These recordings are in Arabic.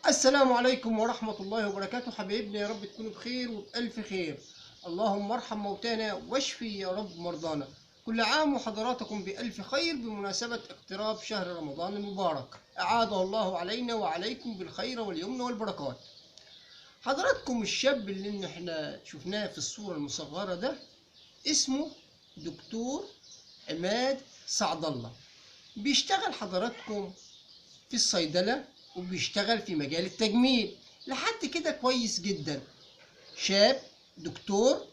السلام عليكم ورحمة الله وبركاته. حبايبنا، يا رب تكونوا بخير وبألف خير. اللهم ارحم موتانا واشفي يا رب مرضانا. كل عام وحضراتكم بألف خير بمناسبة اقتراب شهر رمضان المبارك. أعاده الله علينا وعليكم بالخير واليمن والبركات. حضراتكم الشاب اللي احنا شفناه في الصورة المصغرة ده اسمه دكتور عماد سعد الله. بيشتغل حضراتكم في الصيدلة وبيشتغل في مجال التجميل. لحد كده كويس جدا. شاب دكتور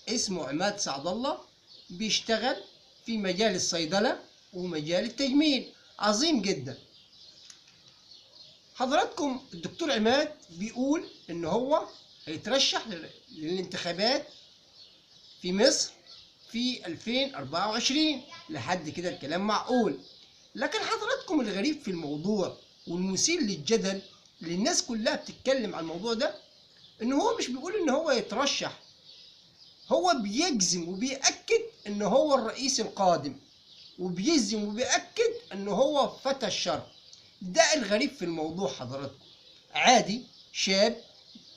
اسمه عماد سعد الله بيشتغل في مجال الصيدلة ومجال التجميل. عظيم جدا. حضراتكم الدكتور عماد بيقول ان هو هيترشح للانتخابات في مصر في 2024. لحد كده الكلام معقول. لكن حضراتكم الغريب في الموضوع والمثير للجدل اللي الناس كلها بتتكلم عن الموضوع ده ان هو مش بيقول ان هو يترشح، هو بيجزم وبيأكد ان هو الرئيس القادم، وبيجزم وبيأكد ان هو فتى الشرق. ده الغريب في الموضوع. حضراتكم عادي شاب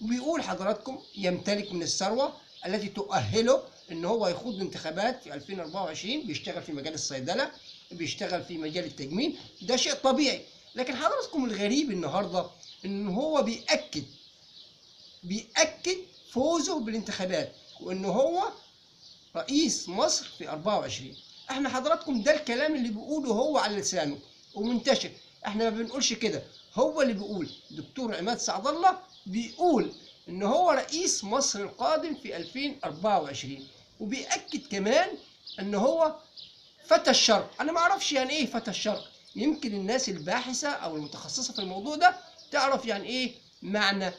بيقول حضراتكم يمتلك من الثروة التي تؤهله ان هو يخوض انتخابات في 2024. بيشتغل في مجال الصيدلة، بيشتغل في مجال التجميل. ده شيء طبيعي. لكن حضراتكم الغريب النهارده ان هو بيأكد فوزه بالانتخابات وان هو رئيس مصر في 24. احنا حضراتكم ده الكلام اللي بيقوله هو على لسانه ومنتشر. احنا ما بنقولش كده، هو اللي بيقول. دكتور عماد سعد الله بيقول ان هو رئيس مصر القادم في 2024، وبيأكد كمان ان هو فتى الشرق. انا ما اعرفش يعني ايه فتى الشرق. يمكن الناس الباحثة او المتخصصة في الموضوع ده تعرف يعني ايه معنى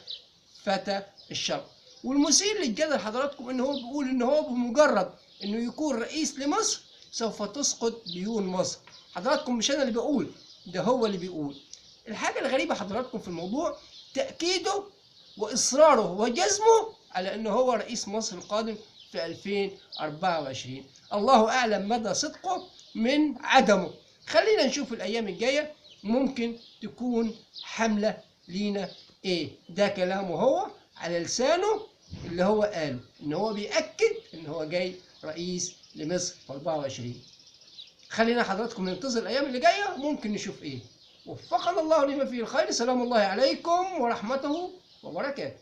فتى الشرق. والمثير للجدل حضراتكم ان هو بيقول ان هو بمجرد انه يكون رئيس لمصر سوف تسقط ديون مصر. حضراتكم مش انا اللي بقول، ده هو اللي بيقول. الحاجة الغريبة حضراتكم في الموضوع تأكيده وإصراره وجزمه على أنه هو رئيس مصر القادم في 2024. الله أعلم مدى صدقه من عدمه. خلينا نشوف الأيام الجاية ممكن تكون حملة لينا إيه. ده كلامه هو على لسانه اللي هو قاله، إن هو بيأكد إن هو جاي رئيس لمصر في 24. خلينا حضراتكم ننتظر الأيام اللي جاية ممكن نشوف إيه. وفقنا الله لما فيه الخير. سلام الله عليكم ورحمته وبركاته.